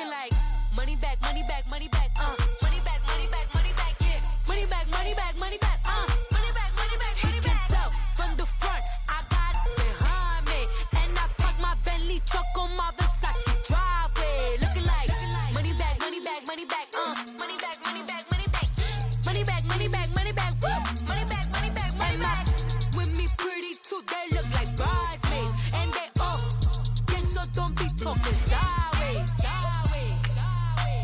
looking like money back, money back, money back, money back, money back, money back, yeah. Money back, money back, money back, money back, money back, money back. He can tell from the front, I got it behind me, and I park my Bentley truck on my Versace driveway, looking like money back, money back, money back, money back, money back, money back, money back, money back, money back, woo, money back, money back, money back. With me pretty too, they look like bridesmaids, and they all gang, so don't be talking sideways, sideways, sideways.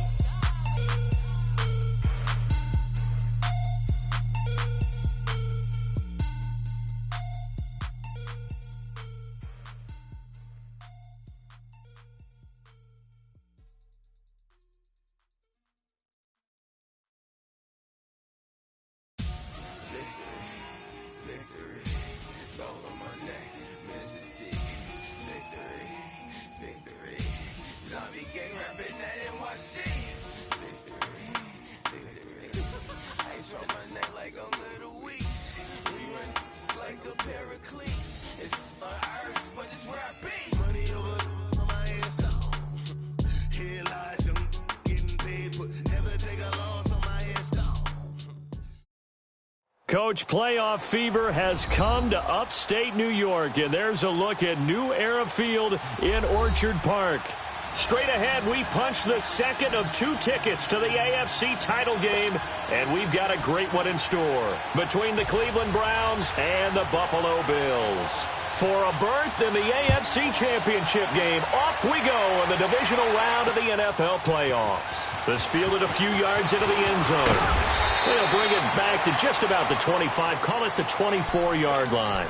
Coach, playoff fever has come to upstate New York, and there's a look at New Era Field in Orchard Park. Straight ahead, we punch the second of 2 tickets to the AFC title game, and we've got a great one in store between the Cleveland Browns and the Buffalo Bills. For a berth in the AFC Championship game, off we go in the divisional round of the NFL playoffs. This fielded a few yards into the end zone. They'll bring it back to just about the 25, call it the 24-yard line.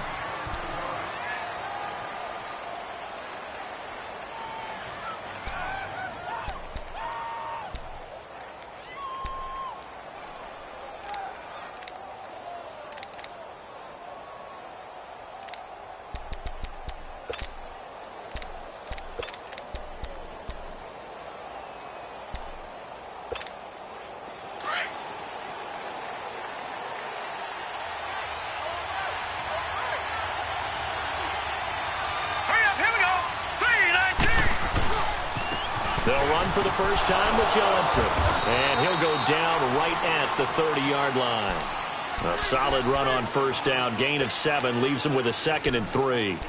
They'll run for the first time with Johnson. And he'll go down right at the 30-yard line. A solid run on first down. Gain of 7 leaves them with a 2nd and 3.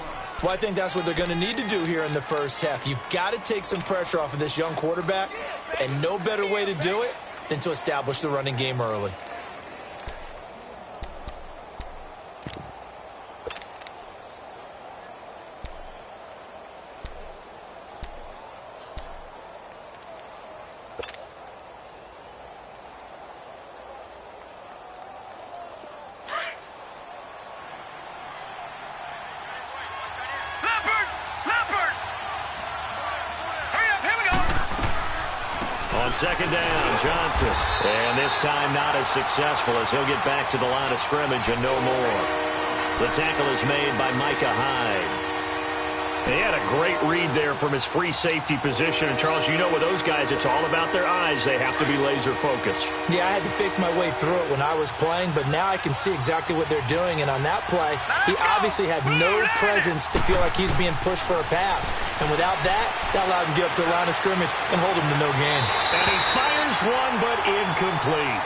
Well, I think that's what they're going to need to do here in the first half. You've got to take some pressure off of this young quarterback, and no better way to do it than to establish the running game early. Second down, Johnson. And this time not as successful as he'll get back to the line of scrimmage and no more. The tackle is made by Micah Hyde. And he had a great read there from his free safety position. And, Charles, you know with those guys, it's all about their eyes. They have to be laser-focused. Yeah, I had to fake my way through it when I was playing, but now I can see exactly what they're doing. And on that play, he obviously had no presence to feel like he's being pushed for a pass. And without that, that allowed him to get up to the line of scrimmage and hold him to no gain. And he fires one, but incomplete.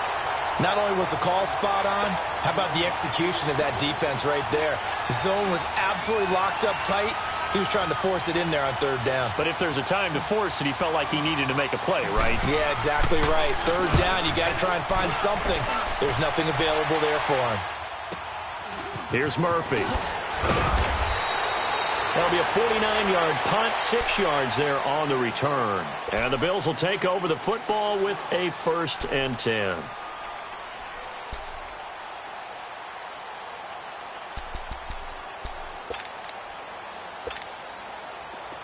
Not only was the call spot on, how about the execution of that defense right there? The zone was absolutely locked up tight. He was trying to force it in there on third down. But if there's a time to force it, he felt like he needed to make a play, right? Yeah, exactly right. Third down, you got to try and find something. There's nothing available there for him. Here's Murphy. That'll be a 49-yard punt, 6 yards there on the return. And the Bills will take over the football with a 1st and 10.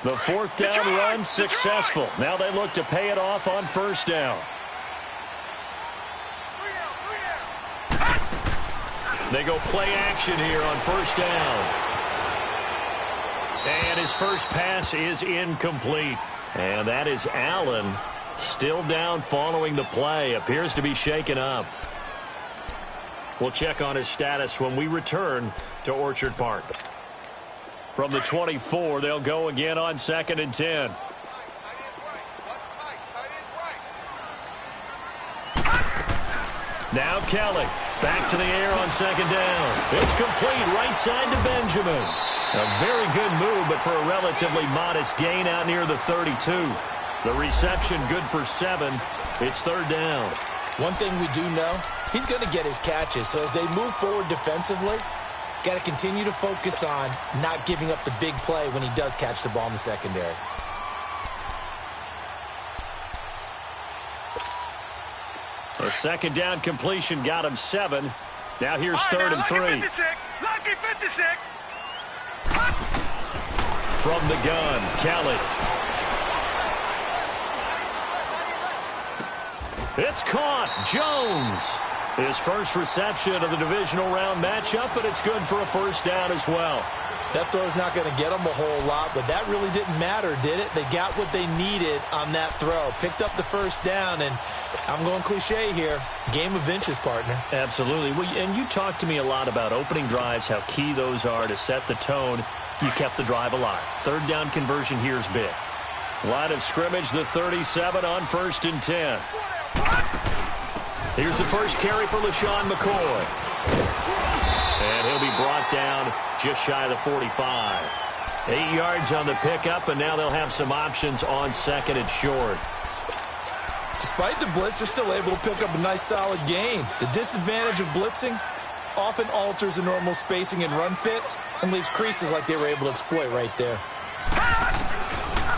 The 4th down run successful. Now they look to pay it off on first down. They go play action here on first down. And his first pass is incomplete. And that is Allen still down following the play. Appears to be shaken up. We'll check on his status when we return to Orchard Park. From the 24, they'll go again on 2nd and 10. Now Kelly. Back to the air on second down. It's complete right side to Benjamin. A very good move, but for a relatively modest gain out near the 32. The reception good for 7. It's third down. One thing we do know, he's going to get his catches. So as they move forward defensively, got to continue to focus on not giving up the big play when he does catch the ball in the secondary. A second down completion got him 7. Now here's third and 3. Lucky 56. From the gun, Kelly. It's caught. Jones. His first reception of the divisional round matchup, but it's good for a first down as well. That throw's not going to get them a whole lot, but that really didn't matter, did it? They got what they needed on that throw. Picked up the first down, and I'm going cliche here. Game of inches, partner. Absolutely. Well, and you talked to me a lot about opening drives, how key those are to set the tone. You kept the drive alive. Third down conversion here is big. Line of scrimmage, the 37 on 1st and 10. Here's the first carry for LaShawn McCoy. And he'll be brought down just shy of the 45. 8 yards on the pickup, and now they'll have some options on second and short. Despite the blitz, they're still able to pick up a nice solid gain. The disadvantage of blitzing often alters the normal spacing and run fits and leaves creases like they were able to exploit right there.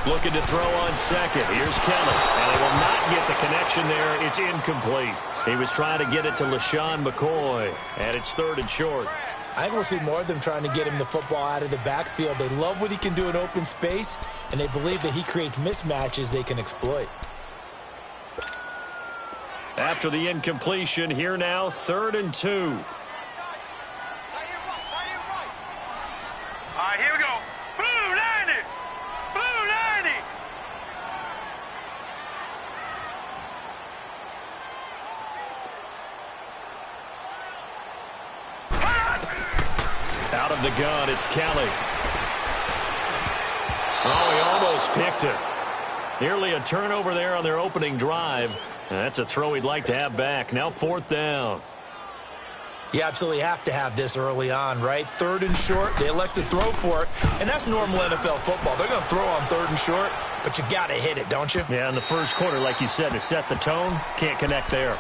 Looking to throw on second. Here's Kelly. And they will not get the connection there. It's incomplete. He was trying to get it to LaShawn McCoy. And it's third and short. I think we'll see more of them trying to get him the football out of the backfield. They love what he can do in open space, and they believe that he creates mismatches they can exploit. After the incompletion, here now, 3rd and 2. All right, here we go. Blue 90. Blue 90. Out of the gun, it's Kelly. Oh, he almost picked it. Nearly a turnover there on their opening drive. That's a throw he'd like to have back. Now 4th down. You absolutely have to have this early on, right? 3rd and short, they elect to throw for it, and that's normal NFL football. They're going to throw on 3rd and short, but you've got to hit it, don't you? Yeah, in the first quarter, like you said, to set the tone, can't connect there.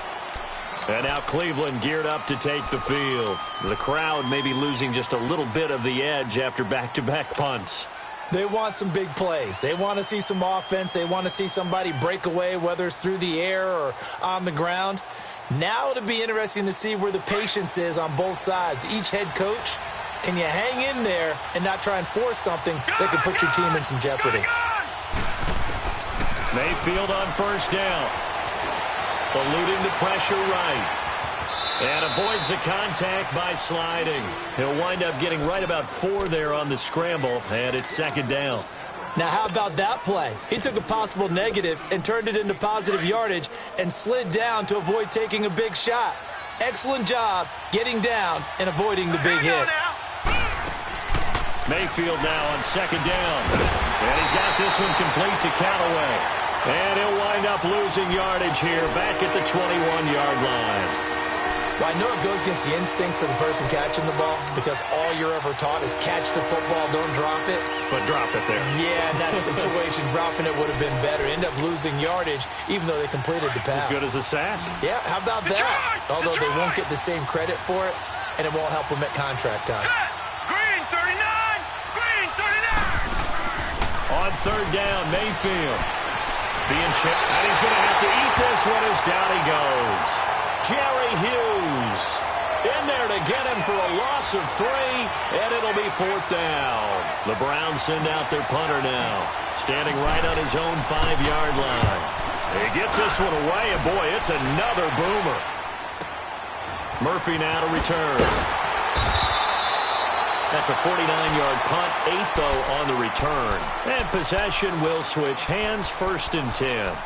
And now Cleveland geared up to take the field. The crowd may be losing just a little bit of the edge after back-to-back punts. They want some big plays. They want to see some offense. They want to see somebody break away, whether it's through the air or on the ground. Now it'll be interesting to see where the patience is on both sides. Each head coach, can you hang in there and not try and force something that could put your team in some jeopardy? Mayfield on first down. Eluding the pressure right. And avoids the contact by sliding. He'll wind up getting right about 4 there on the scramble, and it's 2nd down. Now, how about that play? He took a possible negative and turned it into positive yardage and slid down to avoid taking a big shot. Excellent job getting down and avoiding the big hit. Mayfield now on 2nd down. And he's got this one complete to Callaway. And he'll wind up losing yardage here back at the 21-yard line. Well, I know it goes against the instincts of the person catching the ball because all you're ever taught is catch the football, don't drop it. But drop it there. Yeah, in that situation, dropping it would have been better. End up losing yardage even though they completed the pass. As good as a sack. Yeah, how about that? Although they won't get the same credit for it, and it won't help them at contract time. Green 39. Green 39. On 3rd down, Mayfield. Being chipped. And he's going to have to eat this one as down he goes. Jerry Hughes in there to get him for a loss of 3, and it'll be 4th down. The Browns send out their punter now, standing right on his own 5-yard line. He gets this one away, and boy, it's another boomer. Murphy now to return. That's a 49-yard punt, 8 though on the return. And possession will switch hands, 1st and 10.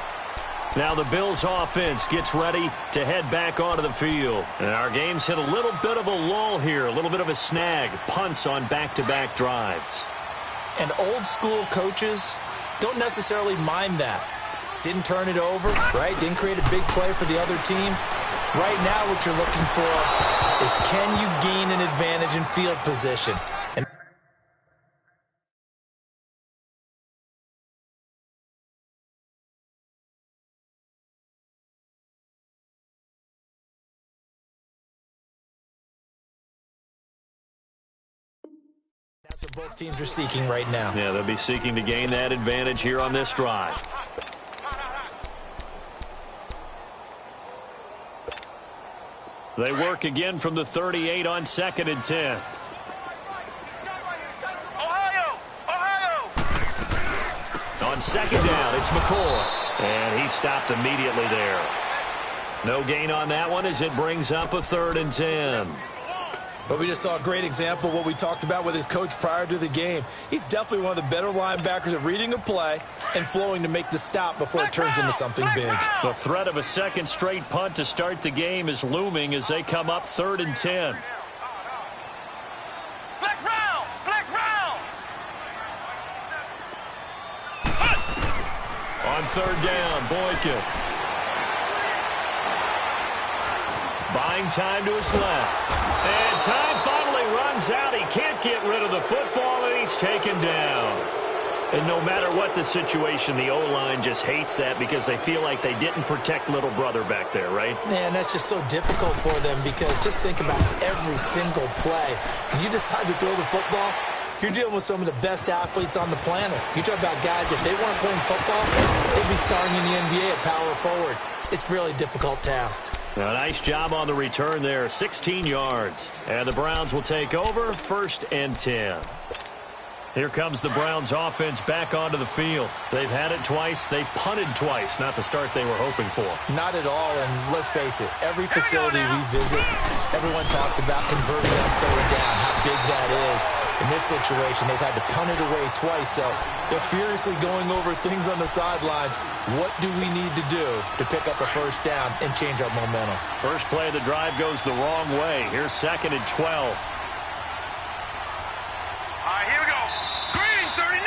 Now the Bills offense gets ready to head back onto the field. And our game's hit a little bit of a lull here, a little bit of a snag. Punts on back-to-back drives. And old school coaches don't necessarily mind that. Didn't turn it over, right? Didn't create a big play for the other team. Right now what you're looking for is, can you gain an advantage in field position? And that's what both teams are seeking right now. Yeah, they'll be seeking to gain that advantage here on this drive. They work again from the 38 on 2nd and 10. On 2nd down, it's McCoy. And he stopped immediately there. No gain on that one as it brings up a 3rd and 10. But we just saw a great example of what we talked about with his coach prior to the game. He's definitely one of the better linebackers at reading a play and flowing to make the stop before it turns into something big. The threat of a second straight punt to start the game is looming as they come up 3rd and 10. Flex round! Flex round! On 3rd down, Boykin. Buying time to his left. And time finally runs out. He can't get rid of the football, and he's taken down. And no matter what the situation, the O-line just hates that because they feel like they didn't protect little brother back there, right? Man, that's just so difficult for them because just think about every single play. When you decide to throw the football, you're dealing with some of the best athletes on the planet. You talk about guys, if they weren't playing football, they'd be starring in the NBA at power forward. It's a really difficult task. Now, nice job on the return there, 16 yards. And the Browns will take over, 1st and 10. Here comes the Browns offense back onto the field. They've had it twice. They've punted twice. Not the start they were hoping for. Not at all, and let's face it, every facility we visit, everyone talks about converting on 3rd down, how big that is. In this situation, they've had to punt it away twice, so they're furiously going over things on the sidelines. What do we need to do to pick up a 1st down and change our momentum? First play of the drive goes the wrong way. Here's 2nd and 12. All right, here we go. Green 39!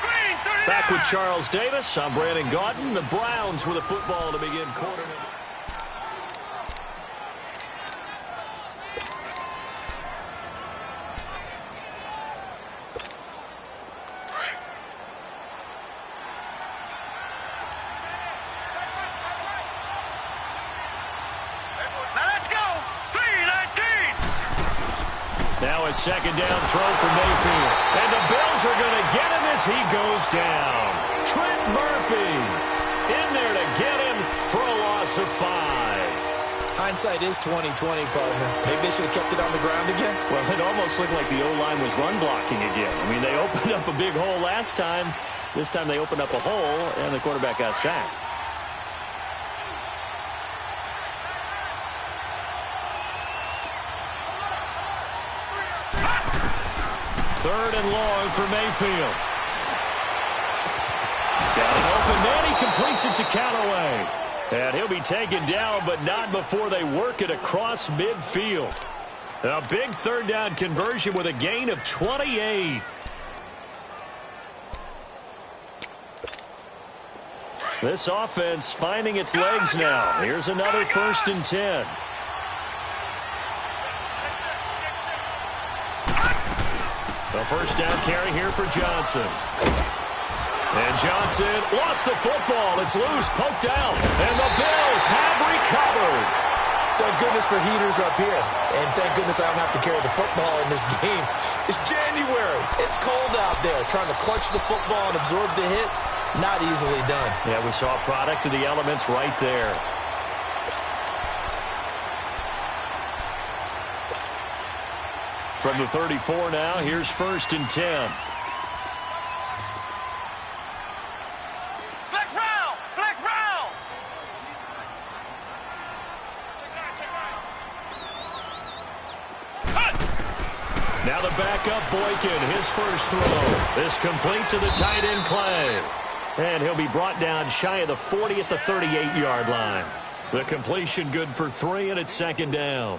Green 39! Back with Charles Davis. I'm Brandon Gaudin. The Browns with the football to begin quarter. Now a 2nd down throw for Mayfield. And the Bills are going to get him as he goes down. Trent Murphy in there to get him for a loss of 5. Hindsight is 20/20, partner. Maybe they should have kept it on the ground again. Well, it almost looked like the O-line was run blocking again. I mean, they opened up a big hole last time. This time they opened up a hole, and the quarterback got sacked. Third and long for Mayfield. He's got an open man. He completes it to Callaway. And he'll be taken down, but not before they work it across midfield. A big 3rd down conversion with a gain of 28. This offense finding its legs now. Here's another 1st and 10. The 1st down carry here for Johnson. And Johnson lost the football. It's loose, poked out. And the Bills have recovered. Thank goodness for heaters up here. And thank goodness I don't have to carry the football in this game. It's January. It's cold out there. Trying to clutch the football and absorb the hits, not easily done. Yeah, we saw a product of the elements right there. From the 34 now, here's 1st and 10. Flex round! Flex round! Now the backup Boykin, his first throw. This complete to the tight end Clay. And he'll be brought down shy of the 40 at the 38-yard line. The completion good for 3, and it's 2nd down.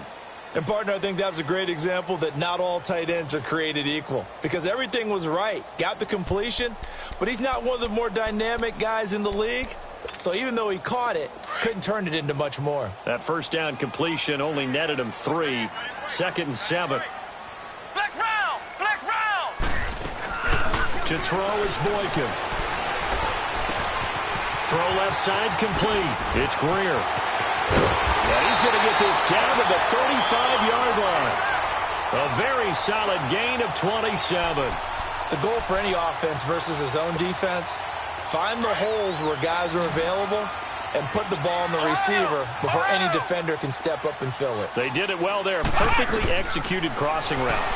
And, partner, I think that was a great example that not all tight ends are created equal because everything was right. Got the completion, but he's not one of the more dynamic guys in the league. So even though he caught it, couldn't turn it into much more. That first down completion only netted him 3. 2nd and 7. Flex round! Flex round! To throw is Boykin. Throw left side complete. It's Greer. And he's going to get this down to the 35-yard line. A very solid gain of 27. The goal for any offense versus his own defense, find the holes where guys are available and put the ball on the receiver before any defender can step up and fill it. They did it well there. Perfectly executed crossing route.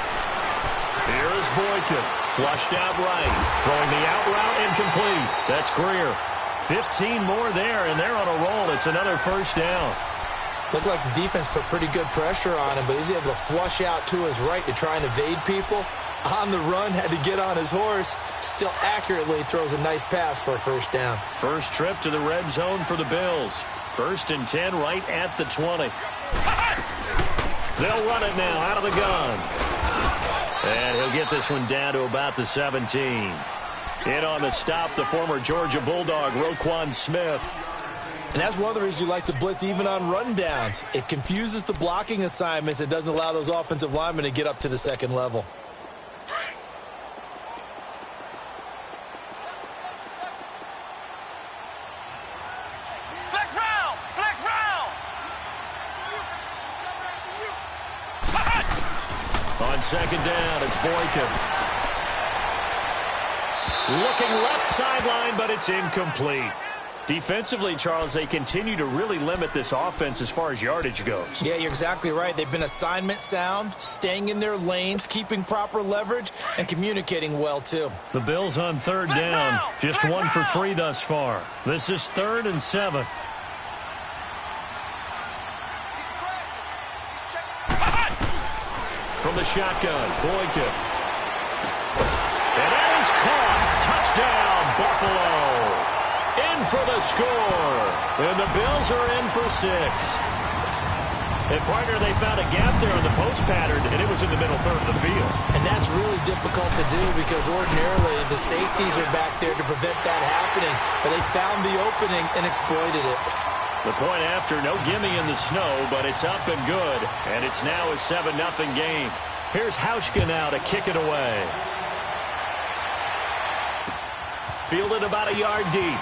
Here is Boykin. Flushed out right. Throwing the out route incomplete. That's Greer. 15 more there, and they're on a roll. It's another first down. Looked like the defense put pretty good pressure on him, but he's able to flush out to his right to try and evade people. On the run, had to get on his horse. Still accurately throws a nice pass for a first down. First trip to the red zone for the Bills. 1st and 10 right at the 20. They'll run it now out of the gun. And he'll get this one down to about the 17. In on the stop, the former Georgia Bulldog, Roquan Smith. And that's one of the reasons you like to blitz even on rundowns. It confuses the blocking assignments. It doesn't allow those offensive linemen to get up to the second level. Flex round! Flex round! On 2nd down, it's Boykin. Looking left sideline, but it's incomplete. Defensively, Charles, they continue to really limit this offense as far as yardage goes. Yeah, you're exactly right. They've been assignment sound, staying in their lanes, keeping proper leverage, and communicating well, too. The Bills on 3rd down. Just 1 for 3 thus far. This is 3rd and 7. From the shotgun, Boykin. And that is caught. Touchdown, Buffalo. In for the score. And the Bills are in for 6. And, partner, they found a gap there on the post pattern, and it was in the middle third of the field. And that's really difficult to do because ordinarily the safeties are back there to prevent that happening. But they found the opening and exploited it. The point after, no gimme in the snow, but it's up and good. And it's now a 7-0 game. Here's Hauschka now to kick it away. Fielded about a yard deep.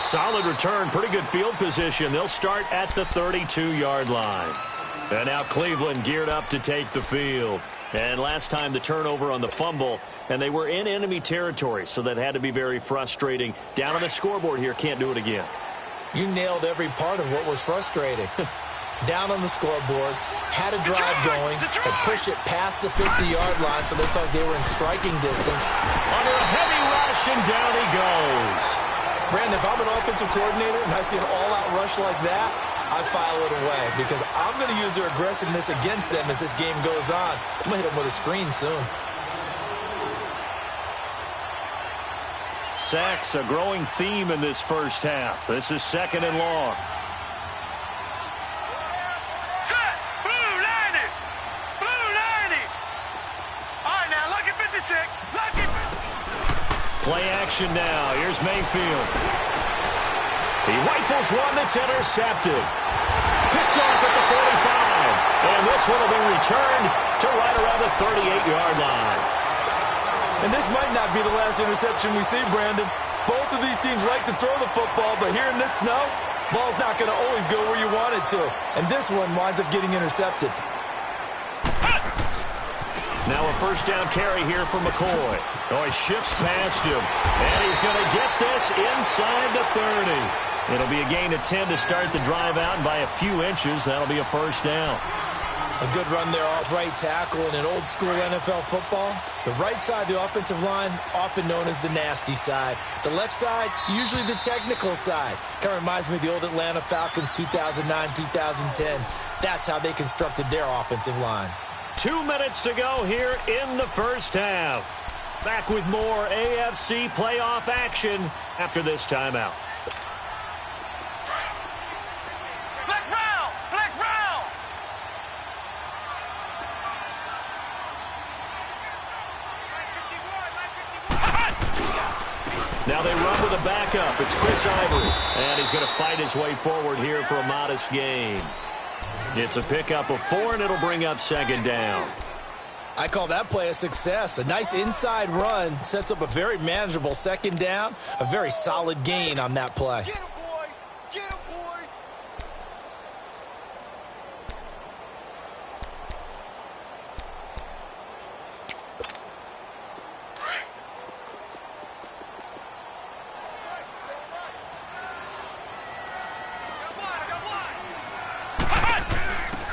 Solid return, pretty good field position. They'll start at the 32-yard line. And now Cleveland geared up to take the field. And last time the turnover on the fumble, and they were in enemy territory, so that had to be very frustrating. Down on the scoreboard here, can't do it again. You nailed every part of what was frustrating. Down on the scoreboard, had a drive going, and pushed it past the 50-yard line so they thought they were in striking distance. Under a heavy rush, and down he goes. Brandon, if I'm an offensive coordinator and I see an all-out rush like that, I file it away because I'm going to use their aggressiveness against them as this game goes on. I'm going to hit them with a screen soon. Sacks, a growing theme in this first half. This is 2nd and long. Set! Blue 90! Blue 90! All right, now, lucky 56. Lucky 56. Play action now. Here's Mayfield. He rifles one that's intercepted. Picked off at the 45. And this one will be returned to right around the 38-yard line. And this might not be the last interception we see, Brandon. Both of these teams like to throw the football, but here in this snow, ball's not going to always go where you want it to. And this one winds up getting intercepted. Now a first down carry here for McCoy. Oh, he shifts past him. And he's going to get this inside the 30. It'll be a gain of 10 to start the drive out, and by a few inches, that'll be a first down. A good run there off right tackle in an old-school NFL football. The right side of the offensive line, often known as the nasty side. The left side, usually the technical side. Kind of reminds me of the old Atlanta Falcons 2009-2010. That's how they constructed their offensive line. 2 minutes to go here in the first half. Back with more AFC playoff action after this timeout. Flex round! Flex round! Now they run with a backup. It's Chris Ivory. And he's going to fight his way forward here for a modest gain. It's a pickup of 4, and it'll bring up second down. I call that play a success. A nice inside run sets up a very manageable second down. A very solid gain on that play. Get him, boy! Get him, boy!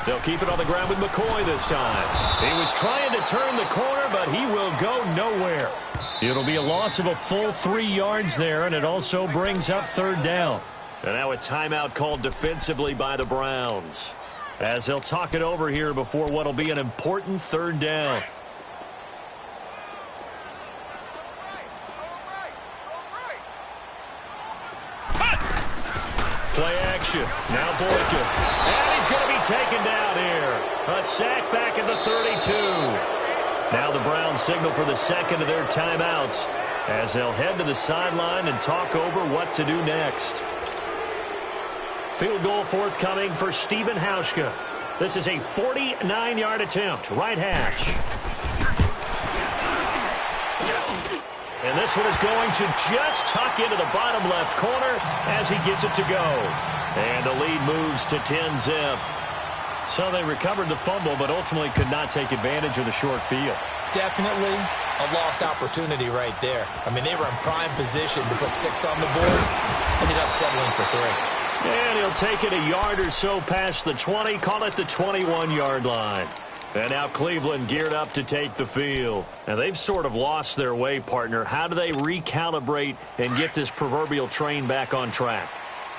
They'll keep it on the ground with McCoy this time. He was trying to turn the corner, but he will go nowhere. It'll be a loss of a full 3 yards there, and it also brings up third down. And now a timeout called defensively by the Browns, as they'll talk it over here before what will be an important third down. Play action. Now Boykin. And he's going to be taken down here. A sack back at the 32. Now the Browns signal for the second of their timeouts as they'll head to the sideline and talk over what to do next. Field goal forthcoming for Stephen Hauschka. This is a 49-yard attempt. Right hash. And this one is going to just tuck into the bottom left corner as he gets it to go. And the lead moves to 10-zip. So they recovered the fumble, but ultimately could not take advantage of the short field. Definitely a lost opportunity right there. I mean, they were in prime position to put 6 on the board. Ended up settling for 3. And he'll take it a yard or so past the 20, call it the 21-yard line. And now Cleveland geared up to take the field. And they've sort of lost their way, partner. How do they recalibrate and get this proverbial train back on track?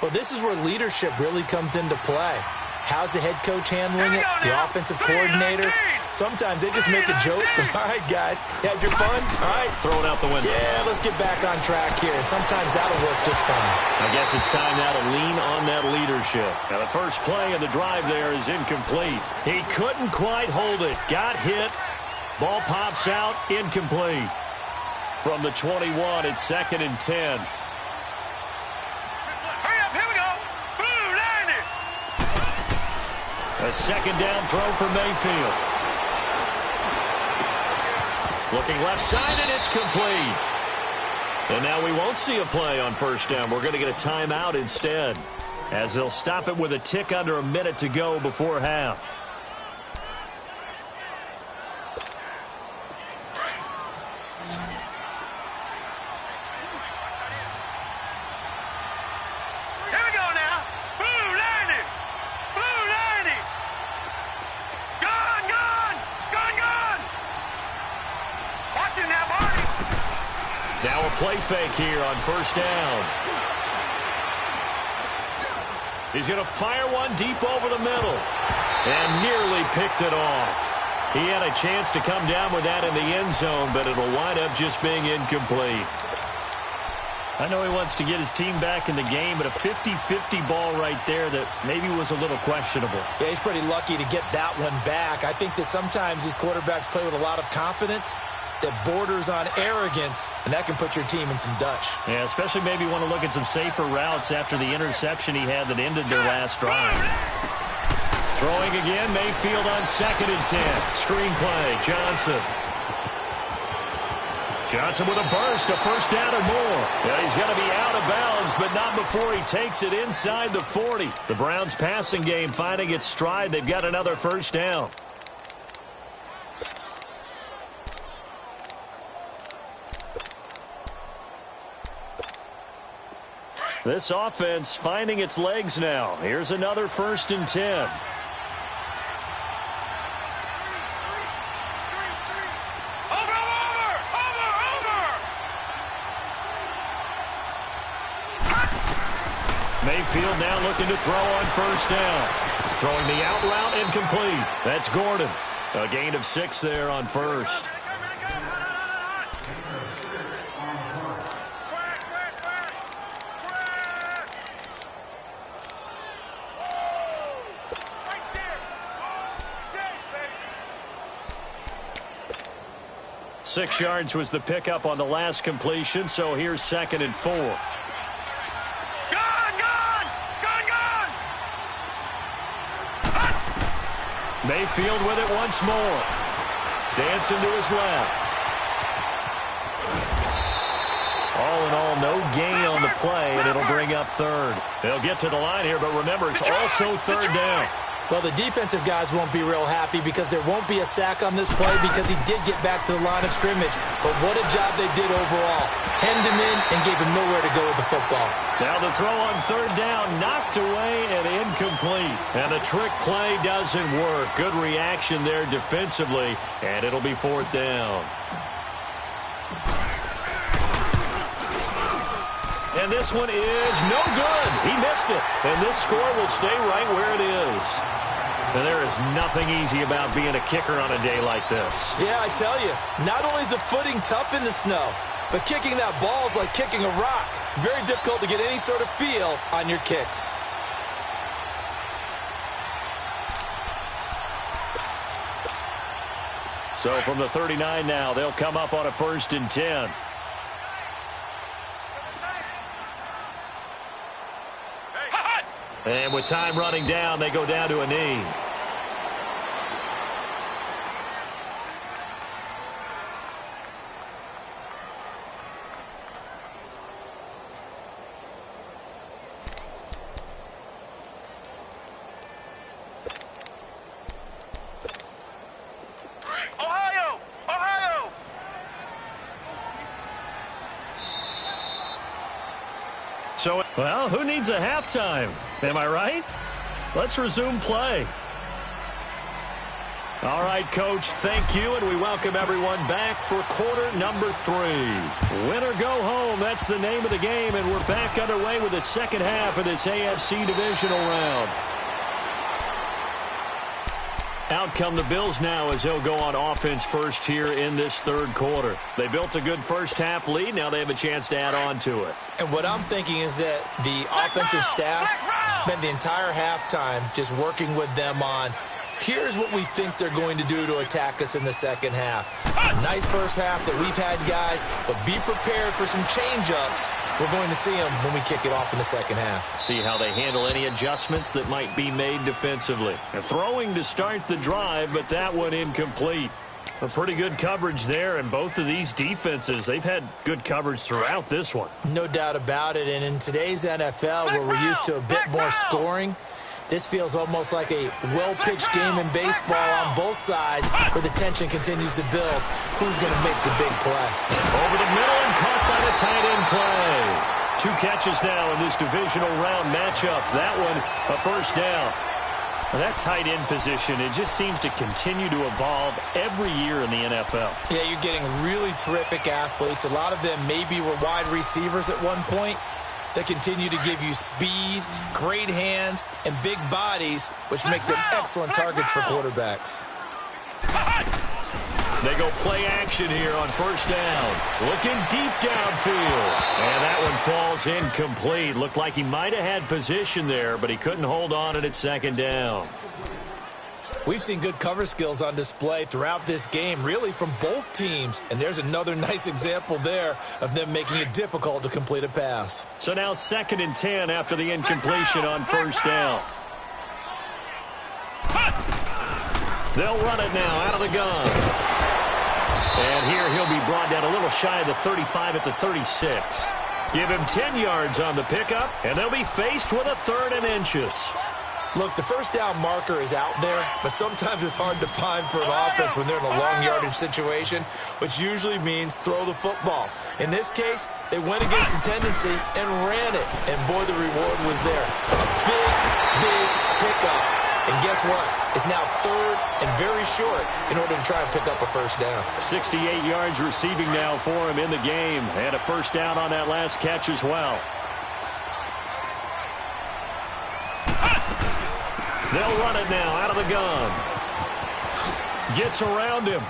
Well, this is where leadership really comes into play. How's the head coach handling it? The offensive coordinator? Sometimes they just make a joke. All right, guys, had your fun? All right. Throw it out the window. Yeah, let's get back on track here. And sometimes that'll work just fine. I guess it's time now to lean on that leadership. Now, the first play of the drive there is incomplete. He couldn't quite hold it. Got hit. Ball pops out. Incomplete. From the 21, it's 2nd and 10. Hurry up, here we go! Blue line it! A second down throw for Mayfield. Looking left side, and it's complete. And now we won't see a play on first down. We're going to get a timeout instead, as they'll stop it with a tick under a minute to go before half. Here we go now! Blue line it! Blue line it! Gone, gone! Gone, gone! Watch it now, Barney! Now a play fake here on first down. He's going to fire one deep over the middle. And nearly picked it off. He had a chance to come down with that in the end zone, but it'll wind up just being incomplete. I know he wants to get his team back in the game, but a 50-50 ball right there that maybe was a little questionable. Yeah, he's pretty lucky to get that one back. I think that sometimes these quarterbacks play with a lot of confidence that borders on arrogance, and that can put your team in some Dutch. Yeah, especially maybe want to look at some safer routes after the interception he had that ended their last drive. Throwing again, Mayfield on 2nd and 10. Screen play, Johnson. Johnson with a burst, a first down or more. Yeah, he's going to be out of bounds, but not before he takes it inside the 40. The Browns passing game finding its stride. They've got another first down. This offense finding its legs now. Here's another 1st and 10. Mayfield now looking to throw on first down. Throwing the out route incomplete. That's Gordon. A gain of 6 there on first. 6 yards was the pickup on the last completion, so here's 2nd and 4. Gone! Gone! Gone, gone! Mayfield with it once more. Dancing to his left. All in all, no gain on the play, and it'll bring up 3rd. They'll get to the line here, but remember, it's also 3rd down. Well, the defensive guys won't be real happy because there won't be a sack on this play because he did get back to the line of scrimmage. But what a job they did overall. Hemmed him in and gave him nowhere to go with the football. Now the throw on 3rd down, knocked away and incomplete. And the trick play doesn't work. Good reaction there defensively, and it'll be 4th down. And this one is no good. He missed it. And this score will stay right where it is. And there is nothing easy about being a kicker on a day like this. Yeah, I tell you, not only is the footing tough in the snow, but kicking that ball is like kicking a rock. Very difficult to get any sort of feel on your kicks. So from the 39 now, they'll come up on a 1st and 10. And with time running down, they go down to a knee. Ohio! Ohio! So, well, who needs a halftime? Am I right? Let's resume play. All right, Coach, thank you, and we welcome everyone back for quarter number 3. Win or go home, that's the name of the game, and we're back underway with the second half of this AFC divisional round. Out come the Bills now as they'll go on offense first here in this 3rd quarter. They built a good first half lead. Now they have a chance to add on to it. And what I'm thinking is that the offensive staff spent the entire halftime just working with them on, here's what we think they're going to do to attack us in the second half. A nice first half that we've had, guys, but be prepared for some change-ups. We're going to see them when we kick it off in the second half. See how they handle any adjustments that might be made defensively. And throwing to start the drive, but that one incomplete. A pretty good coverage there, and both of these defenses, they've had good coverage throughout this one. No doubt about it, and in today's NFL, where we're used to a bit more scoring, this feels almost like a well-pitched game in baseball on both sides where the tension continues to build. Who's going to make the big play? Over the middle and caught by the tight end play. 2 catches now in this divisional round matchup. That one, a 1st down. Well, that tight end position, it just seems to continue to evolve every year in the NFL. Yeah, you're getting really terrific athletes. A lot of them maybe were wide receivers at one point. They continue to give you speed, great hands, and big bodies, which make them excellent targets for quarterbacks. They go play action here on 1st down. Looking deep downfield. And that one falls incomplete. Looked like he might have had position there, but he couldn't hold on it at 2nd down. We've seen good cover skills on display throughout this game, really from both teams. And there's another nice example there of them making it difficult to complete a pass. So now 2nd and 10 after the incompletion on 1st down. They'll run it now out of the gun. And here he'll be brought down a little shy of the 35 at the 36. Give him 10 yards on the pickup, and they'll be faced with a 3rd and inches. Look, the first down marker is out there, but sometimes it's hard to find for an offense when they're in a long yardage situation, which usually means throw the football. In this case, they went against the tendency and ran it, and boy, the reward was there. A big pickup. And guess what? It's now 3rd and very short in order to try and pick up a 1st down. 68 yards receiving now for him in the game, and a 1st down on that last catch as well. They'll run it now out of the gun. Gets around him.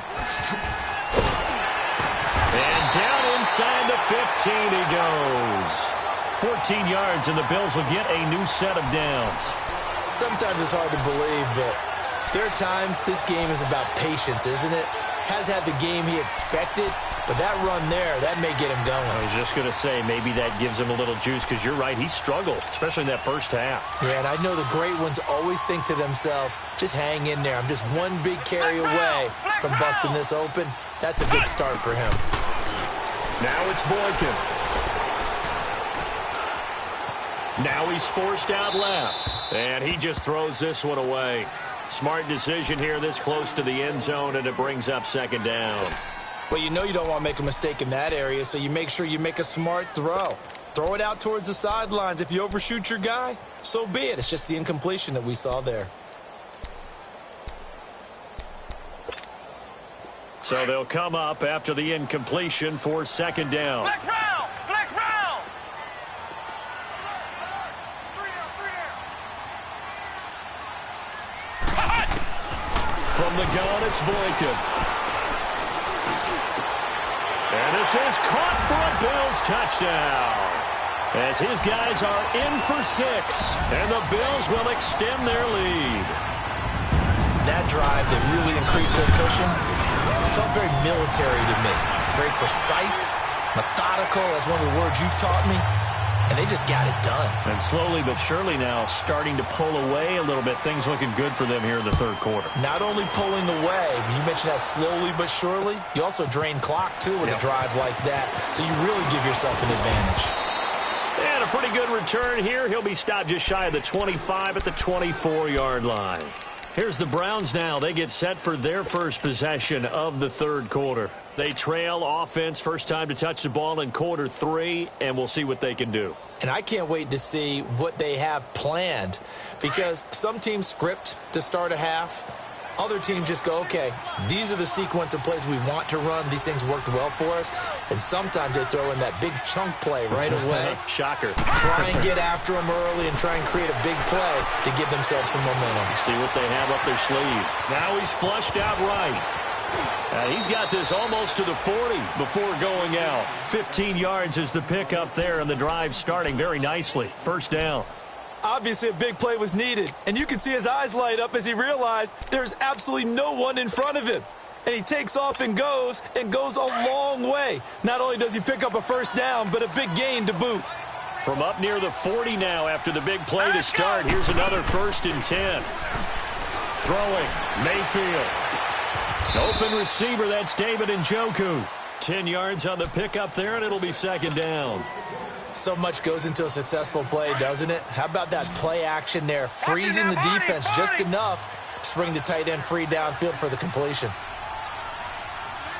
And down inside the 15 he goes. 14 yards, and the Bills will get a new set of downs. Sometimes it's hard to believe, but there are times this game is about patience, isn't it? has had the game he expected, but that run there, that may get him going. I was just going to say, maybe that gives him a little juice, because you're right, he struggled, especially in that first half. Yeah, and I know the great ones always think to themselves, just hang in there. I'm just one big carry away from busting this open. That's a good start for him. Now it's Boykin. Now he's forced out left, and he just throws this one away. Smart decision here this close to the end zone, and it brings up second down. Well, you know you don't want to make a mistake in that area, so you make sure you make a smart throw. Throw it out towards the sidelines. If you overshoot your guy, so be it. It's just the incompletion that we saw there. So they'll come up after the incompletion for second down. Flex round! Flex round! From the gun, it's Boykin. And this is caught for a Bills touchdown. As his guys are in for 6, and the Bills will extend their lead. That drive that really increased their cushion felt very military to me. Very precise, methodical, that's one of the words you've taught me. And they just got it done. And slowly but surely now starting to pull away a little bit. Things looking good for them here in the third quarter. Not only pulling away, but you mentioned that slowly but surely. You also drain clock, too, with a drive like that. So you really give yourself an advantage. And a pretty good return here. He'll be stopped just shy of the 25 at the 24-yard line. Here's the Browns now. They get set for their first possession of the third quarter. They trail offense, first time to touch the ball in quarter 3, and we'll see what they can do. And I can't wait to see what they have planned, because some teams script to start a half. Other teams just go, okay, these are the sequence of plays we want to run. These things worked well for us. And sometimes they throw in that big chunk play right away. Shocker. Try and get after them early and try and create a big play to give themselves some momentum. See what they have up their sleeve. Now he's flushed out right. He's got this almost to the 40 before going out. 15 yards is the pickup there, and the drive starting very nicely. First down. Obviously, a big play was needed, and you can see his eyes light up as he realized there's absolutely no one in front of him. And he takes off and goes a long way. Not only does he pick up a first down, but a big gain to boot. From up near the 40 now after the big play to start. Here's another 1st and 10. Throwing, Mayfield. Open receiver, that's David Njoku. 10 yards on the pickup there, and it'll be second down. So much goes into a successful play, doesn't it? How about that play action there, freezing the defense just enough to bring the tight end free downfield for the completion.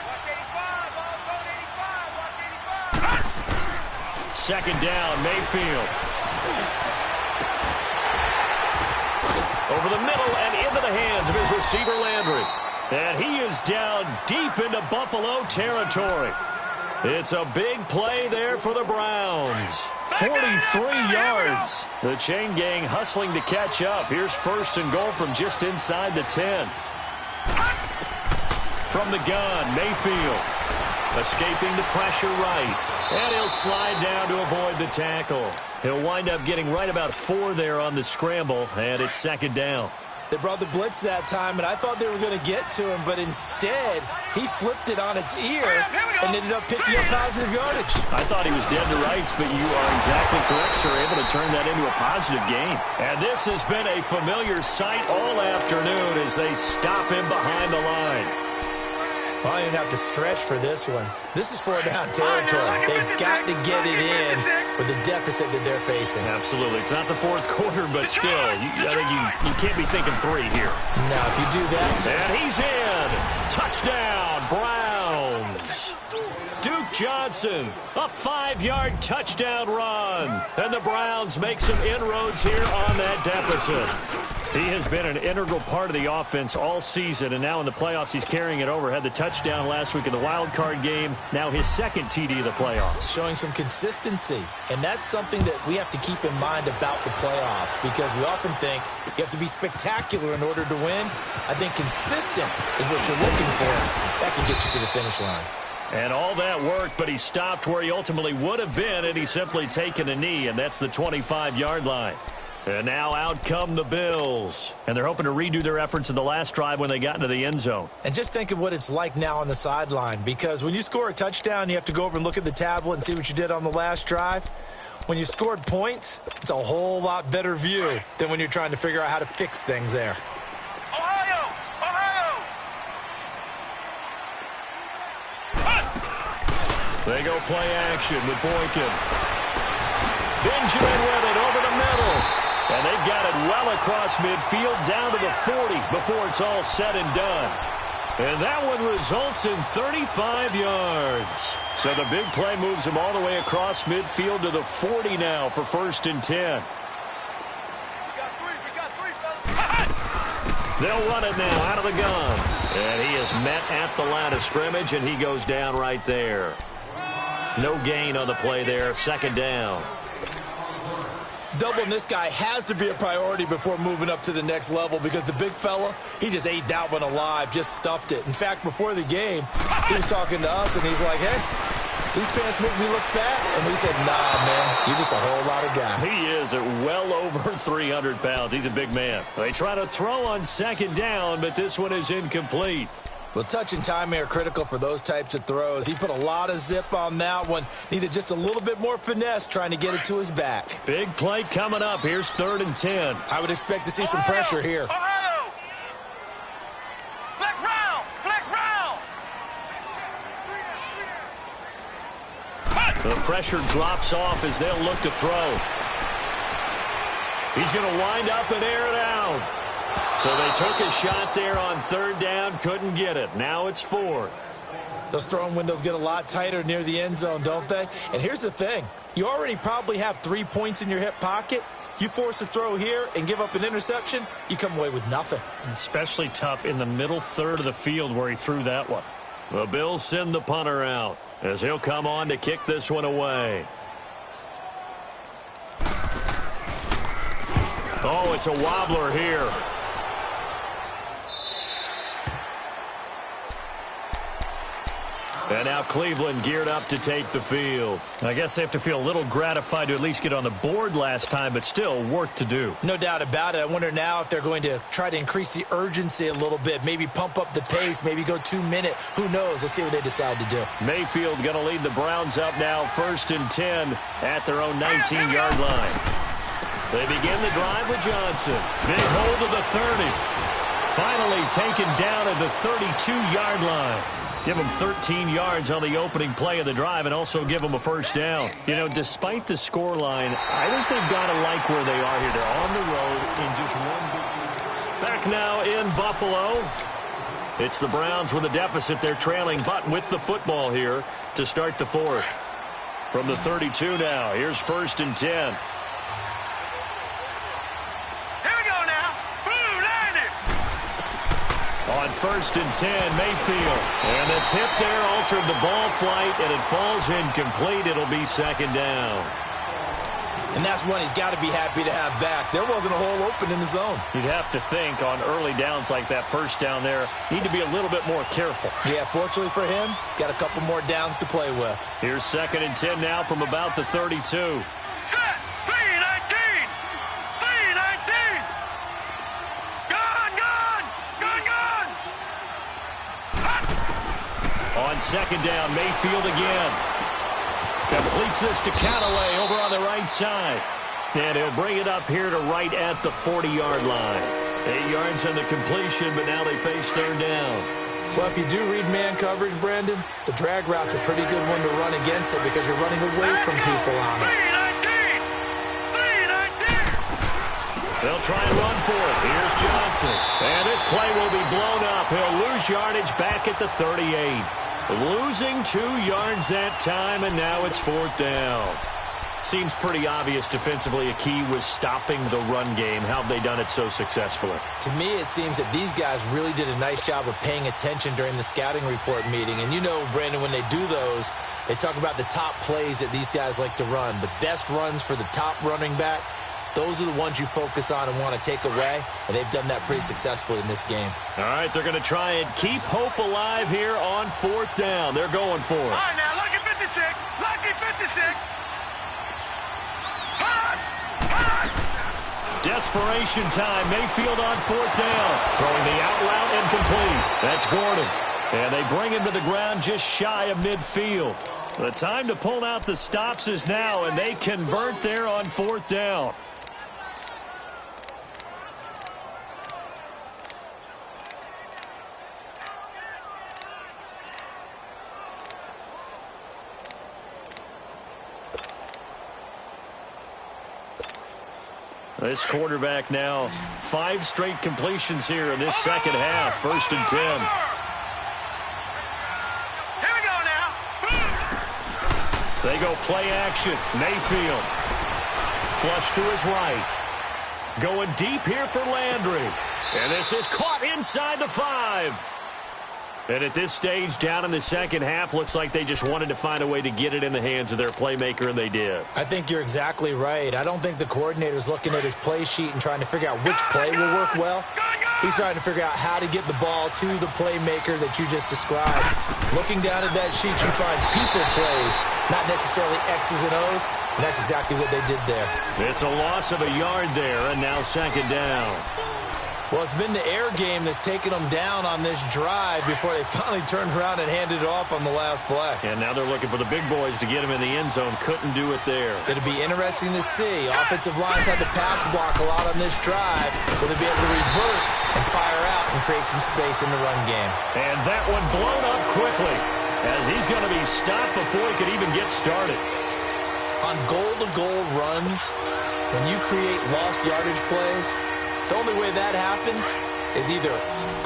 Watch 85, zone 85, watch 85. Second down, Mayfield. Over the middle and into the hands of his receiver, Landry. And he is down deep into Buffalo territory. It's a big play there for the Browns. 43 yards. The chain gang hustling to catch up. Here's 1st and goal from just inside the 10. From the gun, Mayfield. Escaping the pressure right. And he'll slide down to avoid the tackle. He'll wind up getting right about 4 there on the scramble, and it's second down. They brought the blitz that time, and I thought they were going to get to him, but instead, he flipped it on its ear and ended up picking up positive yardage. I thought he was dead to rights, but you are exactly correct, sir. Able to turn that into a positive gain. And this has been a familiar sight all afternoon as they stop him behind the line. Well, you don't have to stretch for this one. This is 4-down territory. They've got to get it in with the deficit that they're facing. Absolutely. It's not the fourth quarter, but still, I think you can't be thinking 3 here. Now, if you do that... And he's in. Touchdown, Browns. Duke Johnson, a 5-yard touchdown run. And the Browns make some inroads here on that deficit. He has been an integral part of the offense all season, and now in the playoffs he's carrying it over. Had the touchdown last week in the wild card game. Now his 2nd TD of the playoffs. Showing some consistency, and that's something that we have to keep in mind about the playoffs, because we often think you have to be spectacular in order to win. I think consistent is what you're looking for. That can get you to the finish line. And all that worked, but he stopped where he ultimately would have been, and he's simply taken a knee, and that's the 25-yard line. And now out come the Bills. And they're hoping to redo their efforts in the last drive when they got into the end zone. And just think of what it's like now on the sideline, because when you score a touchdown, you have to go over and look at the tablet and see what you did on the last drive. When you scored points, it's a whole lot better view than when you're trying to figure out how to fix things there. Ohio! Ohio! They go play action with Boykin. Benjamin with it over the middle. And they've got it well across midfield down to the 40 before it's all said and done. And that one results in 35 yards. So the big play moves them all the way across midfield to the 40 now for 1st and 10. We got three, fellas. They'll run it now out of the gun. And he is met at the line of scrimmage, and he goes down right there. No gain on the play there. 2nd down. Doubling this guy has to be a priority before moving up to the next level, because the big fella, he just ate that one alive, just stuffed it. In fact, before the game, he was talking to us, and he's like, hey, these pants make me look fat. And we said, nah, man, you're just a whole lot of guy. He is at well over 300 pounds. He's a big man. They try to throw on 2nd down, but this one is incomplete. Well, touch and timing are critical for those types of throws. He put a lot of zip on that one. Needed just a little bit more finesse trying to get it to his back. Big play coming up. Here's 3rd and 10. I would expect to see some pressure here. Ohio! Flex round! Flex round! The pressure drops off as they'll look to throw. He's going to wind up and air it out. So they took a shot there on 3rd down, couldn't get it. Now it's 4th. Those throwing windows get a lot tighter near the end zone, don't they? And here's the thing. You already probably have 3 points in your hip pocket. You force a throw here and give up an interception, you come away with nothing. Especially tough in the middle third of the field where he threw that one. The Bills send the punter out as he'll come on to kick this one away. Oh, it's a wobbler here. And now Cleveland geared up to take the field. I guess they have to feel a little gratified to at least get on the board last time, but still work to do. No doubt about it. I wonder now if they're going to try to increase the urgency a little bit, maybe pump up the pace, maybe go 2 minute. Who knows? Let's see what they decide to do. Mayfield going to lead the Browns up now 1st and 10 at their own 19-yard line. They begin the drive with Johnson. Big hold to the 30. Finally taken down at the 32-yard line. Give them 13 yards on the opening play of the drive and also give them a 1st down. You know, despite the scoreline, I think they've got to like where they are here. They're on the road in just one big... Back now in Buffalo. It's the Browns with a deficit. They're trailing, but with the football here to start the 4th. From the 32 now, here's 1st and 10. On 1st and 10, Mayfield. And the tip there altered the ball flight, and it falls incomplete. It'll be 2nd down. And that's one he's got to be happy to have back. There wasn't a hole open in the zone. You'd have to think on early downs like that 1st down there, need to be a little bit more careful. Yeah, fortunately for him, got a couple more downs to play with. Here's 2nd and 10 now from about the 32. Set! 3-19! 3-19! Gone! On 2nd down, Mayfield again. Completes this to Callaway over on the right side. And he'll bring it up here to right at the 40-yard line. 8 yards on the completion, but now they face 3rd down. Well, if you do read man coverage, Brandon, the drag route's a pretty good one to run against it because you're running away from people on it. 3-19! They'll try and run for it. Here's Johnson. And this play will be blown up. He'll lose yardage back at the 38. Losing 2 yards that time, and now it's 4th down. Seems pretty obvious defensively a key was stopping the run game. How have they done it so successfully? To me, it seems that these guys really did a nice job of paying attention during the scouting report meeting. And you know, Brandon, when they do those, they talk about the top plays that these guys like to run. The best runs for the top running back. Those are the ones you focus on and want to take away, and they've done that pretty successfully in this game. All right, they're going to try and keep hope alive here on 4th down. They're going for it. All right, now, lucky 56. Lucky 56. Desperation time. Mayfield on 4th down. Throwing the out route incomplete. That's Gordon. And they bring him to the ground just shy of midfield. The time to pull out the stops is now, and they convert there on 4th down. This quarterback now 5 straight completions here in this second half. 1st and 10. Here we go now. They go play action. Mayfield. Flush to his right. Going deep here for Landry. And this is caught inside the 5. And at this stage, down in the second half, looks like they just wanted to find a way to get it in the hands of their playmaker, and they did. I think you're exactly right. I don't think the coordinator's looking at his play sheet and trying to figure out which play will work well. He's trying to figure out how to get the ball to the playmaker that you just described. Looking down at that sheet, you find people plays, not necessarily X's and O's, and that's exactly what they did there. It's a loss of a yard there, and now 2nd down. Well, it's been the air game that's taken them down on this drive before they finally turned around and handed it off on the last play. And now they're looking for the big boys to get him in the end zone. Couldn't do it there. It'll be interesting to see. Offensive lines had to pass block a lot on this drive. Will they be able to revert and fire out and create some space in the run game? And that one blown up quickly as he's going to be stopped before he could even get started. On goal-to-goal runs, when you create lost yardage plays, the only way that happens is either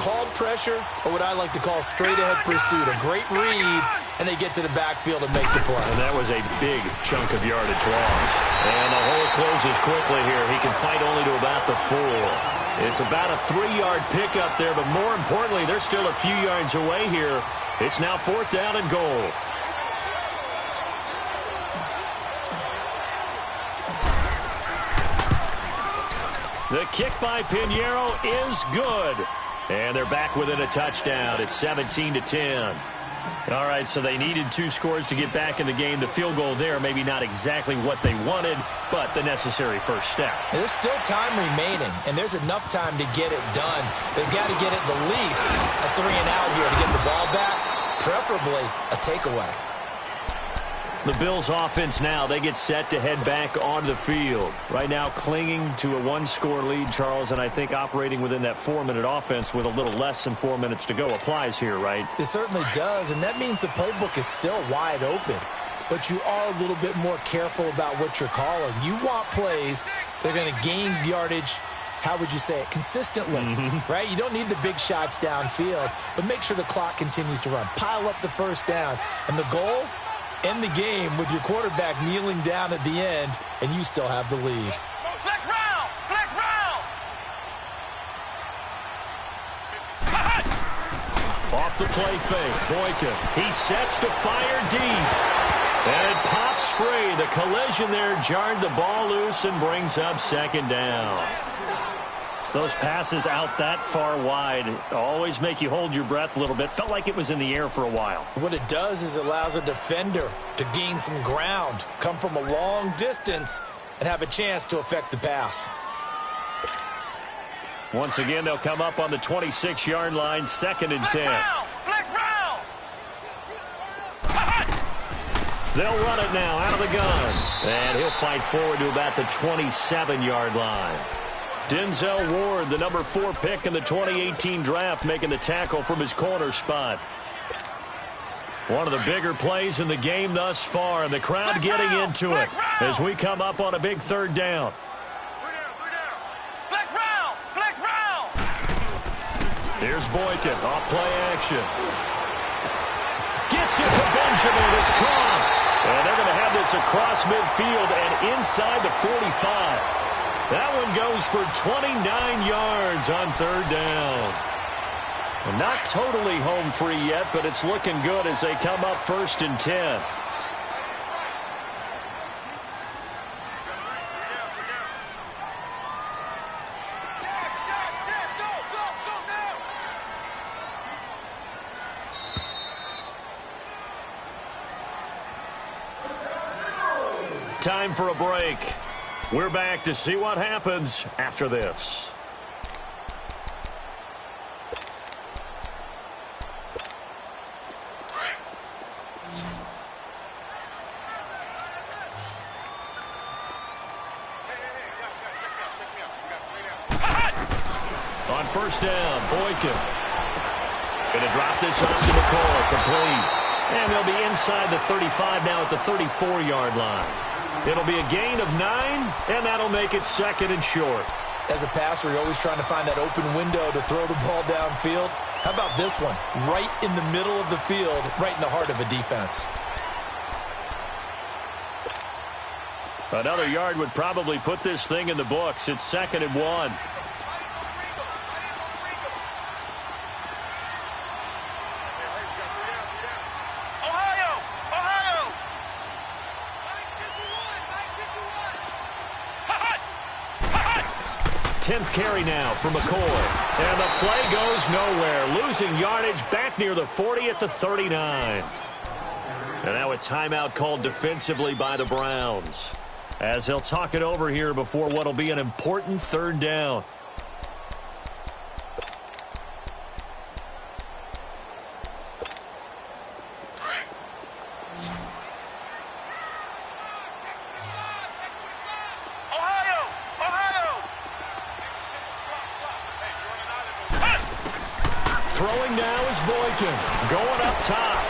called pressure or what I like to call straight-ahead pursuit. A great read, and they get to the backfield and make the play. And that was a big chunk of yardage loss. And the hole closes quickly here. He can fight only to about the 4. It's about a 3-yard pickup there, but more importantly, they're still a few yards away here. It's now 4th down and goal. The kick by Pinheiro is good. And they're back within a touchdown. It's 17-10. All right, so they needed 2 scores to get back in the game. The field goal there, maybe not exactly what they wanted, but the necessary first step. There's still time remaining, and there's enough time to get it done. They've got to get it the least a 3-and-out here to get the ball back, preferably a takeaway. The Bills offense now, they get set to head back onto the field. Right now clinging to a 1-score lead, Charles, and I think operating within that 4-minute offense with a little less than 4 minutes to go applies here, right? It certainly does, and that means the playbook is still wide open. But you are a little bit more careful about what you're calling. You want plays that are going to gain yardage, how would you say it, consistently, right? You don't need the big shots downfield, but make sure the clock continues to run. Pile up the first downs, and the goal, end the game with your quarterback kneeling down at the end, and you still have the lead. Flex round! Flex round! Off the play fake, Boykin. He sets to fire deep. And it pops free. The collision there jarred the ball loose and brings up 2nd down. Those passes out that far wide always make you hold your breath a little bit. Felt like it was in the air for a while. What it does is it allows a defender to gain some ground, come from a long distance, and have a chance to affect the pass. Once again, they'll come up on the 26-yard line, 2nd and 10. Flex round! They'll run it now out of the gun. And he'll fight forward to about the 27-yard line. Denzel Ward, the number 4 pick in the 2018 draft, making the tackle from his corner spot. One of the bigger plays in the game thus far, and the crowd getting into it as we come up on a big 3rd down. Flex round! Flex round! Here's Boykin, off play action. Gets it to Benjamin, it's caught. And they're going to have this across midfield and inside the 45. That one goes for 29 yards on 3rd down. Well, not totally home free yet, but it's looking good as they come up 1st and 10. Time for a break. We're back to see what happens after this. On first down, Boykin. Going to drop this off to McCoy, complete. And they'll be inside the 35 now at the 34-yard line. It'll be a gain of 9, and that'll make it second and short. As a passer, you're always trying to find that open window to throw the ball downfield. How about this one? Right in the middle of the field, right in the heart of a defense. Another yard would probably put this thing in the books. It's second and 1. Carry now for McCoy. And the play goes nowhere. Losing yardage back near the 40 at the 39. And now a timeout called defensively by the Browns, as they'll talk it over here before what will be an important third down. Throwing now is Boykin. Going up top.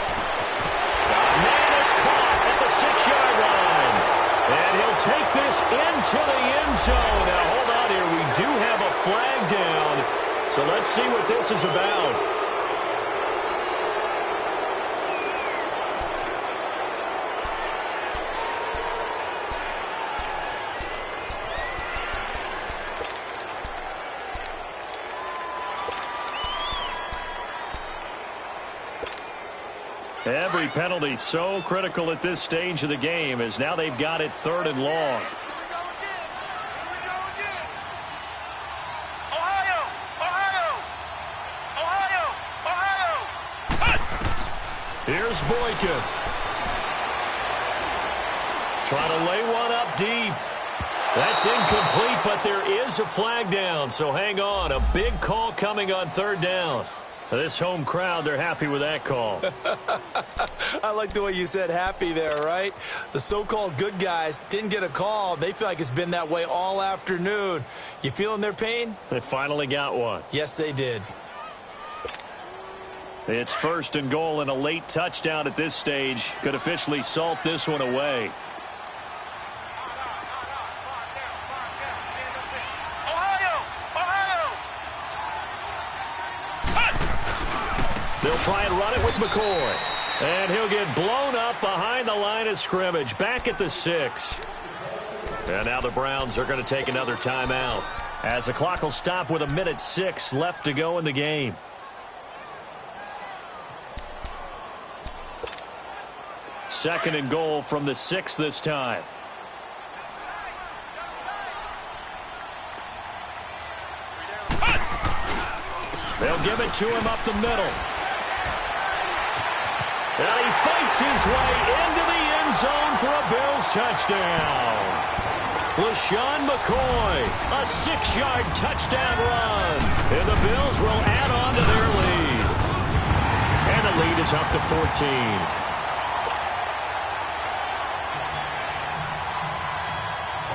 Man, it's caught at the 6-yard line. And he'll take this into the end zone. Now, hold on here. We do have a flag down. So let's see what this is about. Every penalty so critical at this stage of the game, as now they've got it 3rd and long. Here's Boykin. Trying to lay one up deep. That's incomplete, but there is a flag down, so hang on. A big call coming on 3rd down. This home crowd, they're happy with that call. I like the way you said happy there, right? The so-called good guys didn't get a call. They feel like it's been that way all afternoon. You feeling their pain? They finally got one. Yes, they did. It's 1st and goal and a late touchdown at this stage. Could officially salt this one away. They'll try and run it with McCoy. And he'll get blown up behind the line of scrimmage, back at the 6. And now the Browns are going to take another timeout, as the clock will stop with 1:06 left to go in the game. Second and goal from the 6 this time. They'll give it to him up the middle. And he fights his way into the end zone for a Bills touchdown. LaShawn McCoy, a 6-yard touchdown run. And the Bills will add on to their lead. And the lead is up to 14.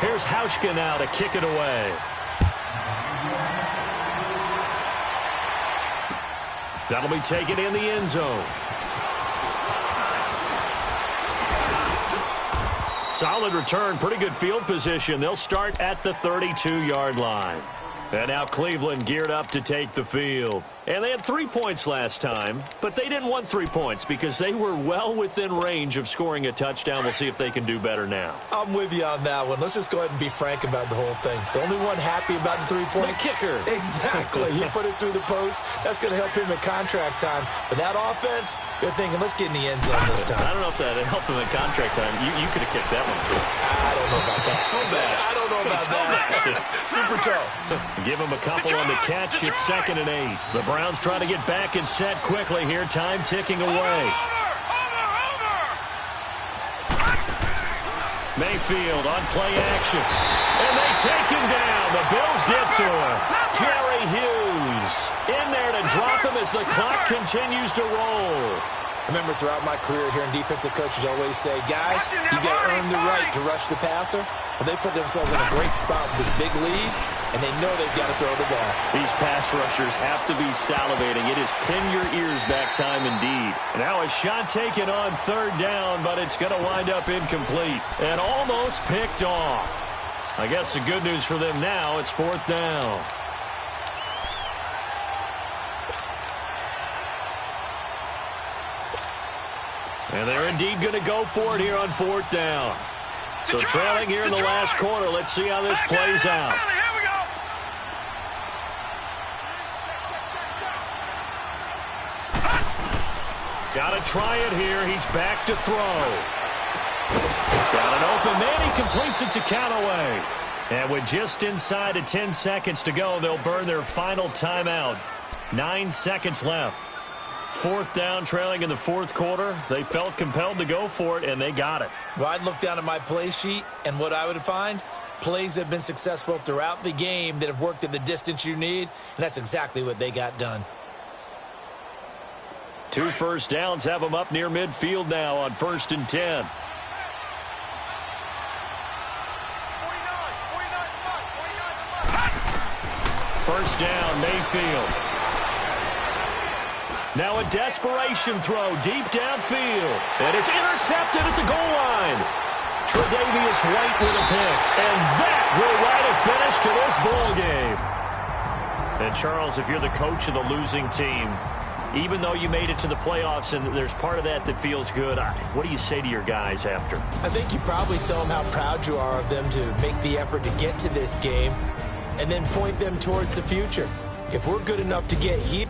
Here's Hauschka now to kick it away. That'll be taken in the end zone. Solid return, pretty good field position. They'll start at the 32-yard line. And now Cleveland geared up to take the field. And they had 3 points last time, but they didn't want 3 points because they were well within range of scoring a touchdown. We'll see if they can do better now. I'm with you on that one. Let's just go ahead and be frank about the whole thing. The only one happy about the 3-point. The kicker. Exactly. He put it through the post. That's going to help him in contract time. But that offense, they're thinking, let's get in the end zone this time. I don't know if that helped him in contract time. You could have kicked that one through. I don't know about that. I don't know about that. Super toe. Give him a couple on the catch. It's 2nd and 8. The Browns trying to get back and set quickly here. Time ticking away. Mayfield on play action. And they take him down. The Bills get to him. Jerry Hughes in there to drop him as the clock continues to roll. Remember, throughout my career here in defensive coaches always say, guys, you got to earn the right to rush the passer. Well, they put themselves in a great spot with this big lead, and they know they've got to throw the ball. These pass rushers have to be salivating. It is pin your ears back time indeed. Now a shot taken on third down, but it's going to wind up incomplete and almost picked off. I guess the good news for them now, it's fourth down. And they're indeed going to go for it here on fourth down. So trailing here in the last quarter. Let's see how this plays out. Here we go. Got to try it here. He's back to throw. Got an open man. He completes it to Callaway. And with just inside of 10 seconds to go, they'll burn their final timeout. 9 seconds left. Fourth down, trailing in the fourth quarter. They felt compelled to go for it, and they got it. Well, I'd look down at my play sheet, and what I would find, plays have been successful throughout the game that have worked at the distance you need, and that's exactly what they got done. 2 first downs have them up near midfield now on 1st and 10. First down, Mayfield. Now a desperation throw deep downfield. And it's intercepted at the goal line. Tre'Davious White with a pick. And that will write a finish to this ball game. And Charles, if you're the coach of the losing team, even though you made it to the playoffs and there's part of that that feels good, what do you say to your guys after? I think you probably tell them how proud you are of them to make the effort to get to this game and then point them towards the future. If we're good enough to get here,